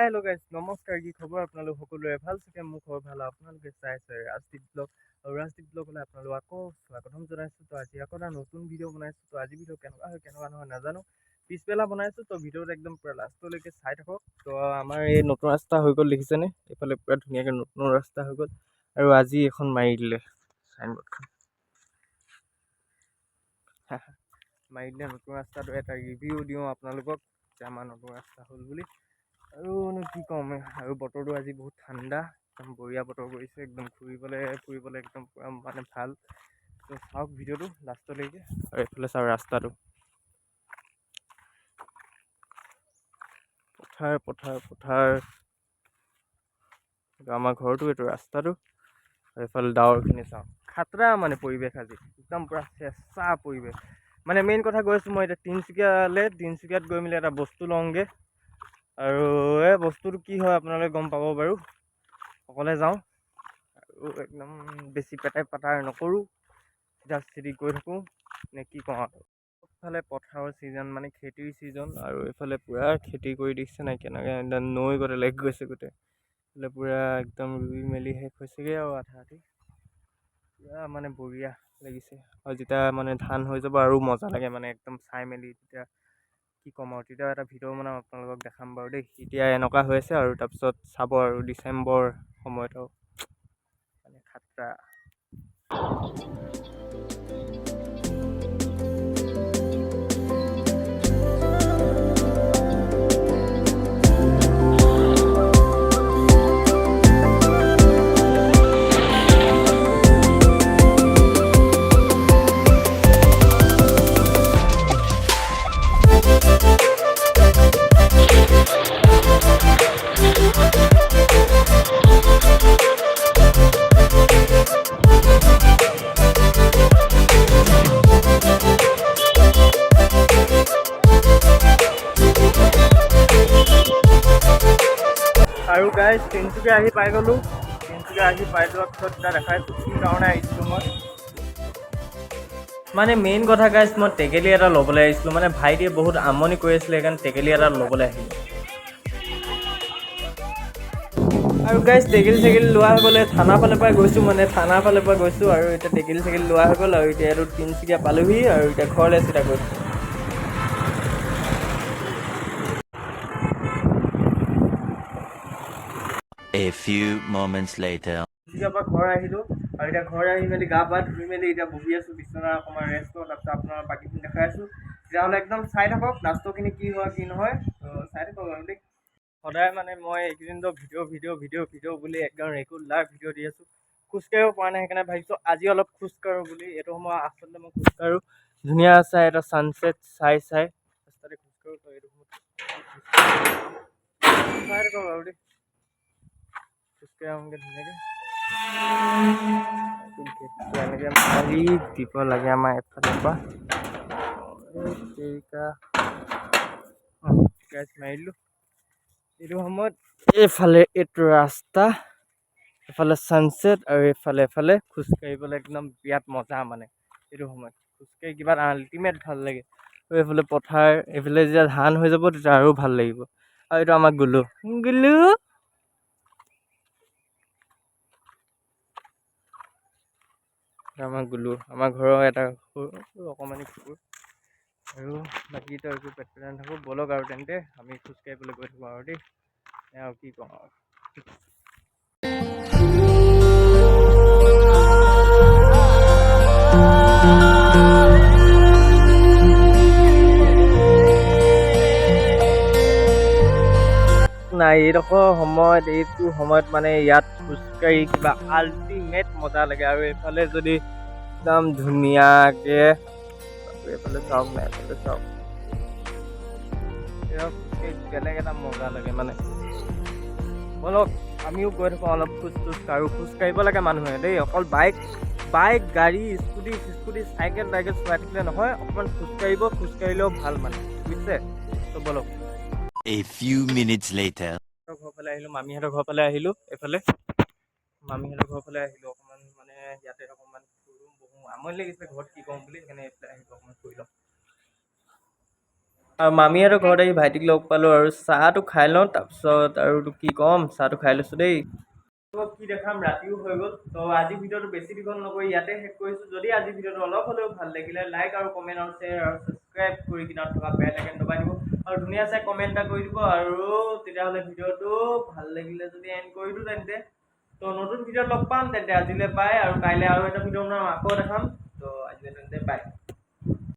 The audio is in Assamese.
হেল্ল' গাইজ নমস্কাৰ কি খবৰ আপোনালোক সকলোৰে ভাল চাগে মোৰ খবৰ ভাল আপোনালোকে চাইছে ৰাজদীপ ব্লগ আৰু ৰাজদীপ ব্লগলৈ আপোনালোক আকৌ স্বাগতম জনাইছোঁ তো আজি আকৌ এটা নতুন ভিডিঅ' বনাইছোঁ তো আজি ভিডিঅ' কেনেকুৱা হয় কেনেকুৱা নহয় নাজানো পিছবেলা বনাইছোঁ তো ভিডিঅ'ত একদম পূৰা লাষ্টলৈকে চাই থাকক তো আমাৰ এই নতুন ৰাস্তা হৈ গ'ল দেখিছেনে এইফালে পূৰা ধুনীয়াকৈ নতুন ৰাস্তা হৈ গ'ল আৰু আজি এখন মাৰি দিলে চাইনবোৰ্ডখন মাৰি দিলে নতুন ৰাস্তাটো এটা ৰিভিউ দিওঁ আপোনালোকক যে আমাৰ নতুন ৰাস্তা হ'ল বুলি আৰুনো কি ক'ম আৰু বতৰটো আজি বহুত ঠাণ্ডা একদম বঢ়িয়া বতৰ কৰিছে একদম ফুৰিবলৈ একদম পূৰা মানে ভাল তো চাওক ভিডিঅ'টো লাষ্টলৈকে আৰু এইফালে চাওক ৰাস্তাটো পথাৰ আমাৰ ঘৰটো এইটো ৰাস্তাটো আৰু এইফালে ডাৱৰখিনি চাওক খাতৰা মানে পৰিৱেশ আজি একদম পূৰা চেঁচা পৰিৱেশ মানে মেইন কথা গৈছোঁ মই এতিয়া তিনিচুকীয়াত গৈ মেলি এটা বস্তু লওঁগৈ আৰু এই বস্তুটো কি হয় আপোনালোকে গম পাব বাৰু অকলে যাওঁ আৰু একদম বেছি পাতাৰ নকৰোঁ চিধি গৈ থাকোঁ নে কি কওঁ আৰু এইফালে পথাৰৰ ছিজন মানে খেতিৰ ছিজন আৰু এইফালে পূৰা খেতি কৰি দিছে নাই কেনেকৈ একদম নৈ গোটেই লেগ গৈছে গোটেই এইফালে পূৰা একদম ৰুই মেলি শেষ হৈছেগৈ আৰু আধা পূৰা মানে বঢ়িয়া লাগিছে আৰু যেতিয়া মানে ধান হৈ যাব আৰু মজা লাগে মানে একদম চাই মেলি তেতিয়া কি ক'ম আৰু তেতিয়া এটা ভিডিঅ' বনাম আপোনালোকক দেখাম বাৰু দেই এতিয়া এনেকুৱা হৈ আছে আৰু তাৰপিছত চাব আৰু ডিচেম্বৰ সময়ত মানে খাতৰা আৰু গাইজ তিনিচুকীয়া আহি পাই গ'লোঁ তিনিচুকীয়া আহি পাই যোৱাৰ পিছত এতিয়া দেখাইছোঁ কি কাৰণে আহিছিলোঁ মই মানে মেইন কথা গাইজ মই টেকেলি এটা ল'বলৈ আহিছিলোঁ মানে ভাইটিয়ে বহুত আমনি কৰি আছিলে সেইকাৰণে টেকেলি এটা ল'বলৈ আহিলোঁ আৰু গাইজ টেকেলি লোৱা হৈ গ'লে থানাৰ ফালৰ পৰা গৈছোঁ আৰু এতিয়া টেকেলি লোৱা হৈ গ'ল আৰু এতিয়া এইটো তিনিচুকীয়া পালোহি আৰু এতিয়া ঘৰলৈ চিধা গৈছোঁ A few moments later. তিনিচুকীয়াৰ পৰা ঘৰ আহিলোঁ আৰু এতিয়া ঘৰ আহি মেলি গা পা ধুই মেলি এতিয়া বহি আছোঁ বিচনা অকণমান ৰেষ্ট কৰোঁ তাৰপিছত আপোনাৰ বাকীখিনি দেখাই আছোঁ তেতিয়াহ'লে একদম চাই থাকক লাষ্টৰখিনি কি হয় কি নহয় চাই থাকক আৰু দেই সদায় মানে মই এইকেইদিনতো ভিডিঅ' বুলি একদম ৰেগুলাৰ ভিডিঅ' দি আছোঁ খোজকাঢ়িব পৰা নাই সেইকাৰণে ভাবিছোঁ আজি অলপ খোজকাঢ়োঁ বুলি এইটো সময় আচলতে মই খোজকাঢ়োঁ ধুনীয়া চাই এটা ছানছেট চাই ৰাস্তাতে খোজকাঢ়োঁ তো এইটো সময়ত চাই থাকক আৰু দেই খোজকাঢ়ি আহোঁগৈ ধুনীয়াকৈ এনেকৈ মাৰি দিব লাগে আমাৰ এফালৰ পৰা মাৰি দিলোঁ এইটো সময়ত এইফালে এইটো ৰাস্তা এফালে ছানছেট আৰু এফালে খোজকাঢ়িবলৈ একদম বিৰাট মজা মানে এইটো সময়ত খোজকাঢ়ি কিবা আল্টিমেট ভাল লাগে আৰু এইফালে পথাৰ এইফালে যেতিয়া ধান হৈ যাব তেতিয়া আৰু ভাল লাগিব আৰু এইটো আমাৰ গুলু আমাৰ ঘৰৰ এটা সৰু অকণমানি কুকুৰ আৰু বাকীতো একো পেট নাথাকোঁ ব'লক আৰু তেন্তে আমি খোজকাঢ়িবলৈ গৈ থাকোঁ আৰু দেই আৰু কি কওঁ আৰু নাই এইটো সময়ত মানে ইয়াত খোজকাঢ়ি কিবা আল্টিমেট মজা লাগে আৰু এইফালে যদি একদম ধুনীয়াকৈ এইফালে চাওক বেলেগ এটা মজা লাগে মানে ব'লক আমিও গৈ থাকোঁ অলপ খোজ কাঢ়িব লাগে মানুহে দেই অকল বাইক গাড়ী স্কুটি চাইকেল চলাই থাকিলে নহয় অকণমান খোজকাঢ়িলেও ভাল মানে বুজিছে তো ব'লক A few minutes later. ঘৰ ফালে আহিলোঁ মামীহঁতৰ ঘৰ ফালে আহিলোঁ অকণমান মানে ইয়াতে অকণমান বহোঁ আমনি লাগিছে ঘৰত কি কৰোঁ বুলি সেইকাৰণে এইফালে আহিলোঁ অকণমান ফুৰি লওঁ আৰু মামীহঁতৰ ঘৰত আহি ভাইটিক লগ পালোঁ আৰু চাহটো খাই লওঁ তাৰপিছত আৰু কি ক'ম চাহটো খাই লৈছোঁ দেই কি দেখাম ৰাতিও হৈ গ'ল তো আজি ভিডিঅ'টো বেছি দীঘল নকৰি ইয়াতে শেষ কৰিছোঁ যদি আজি ভিডিঅ'টো অলপ হ'লেও ভাল লাগিলে লাইক আৰু কমেণ্ট আৰু শ্বেয়াৰ আৰু ছাবস্ক্ৰাইব কৰি কিনাৰত থকা বেল আইকন দবাই দিব আৰু ধুনীয়া চাই কমেণ্ট এটা কৰি দিব আৰু তেতিয়াহ'লে ভিডিঅ'টো ভাল লাগিলে যদি এণ্ড কৰি দিওঁ তেন্তে তো নতুন ভিডিঅ'ত লগ পাম তেন্তে আজিলৈ বাই আৰু কাইলৈ আৰু এটা ভিডিঅ' বনাম আকৌ দেখাম তো আজিলৈ তেন্তে বাই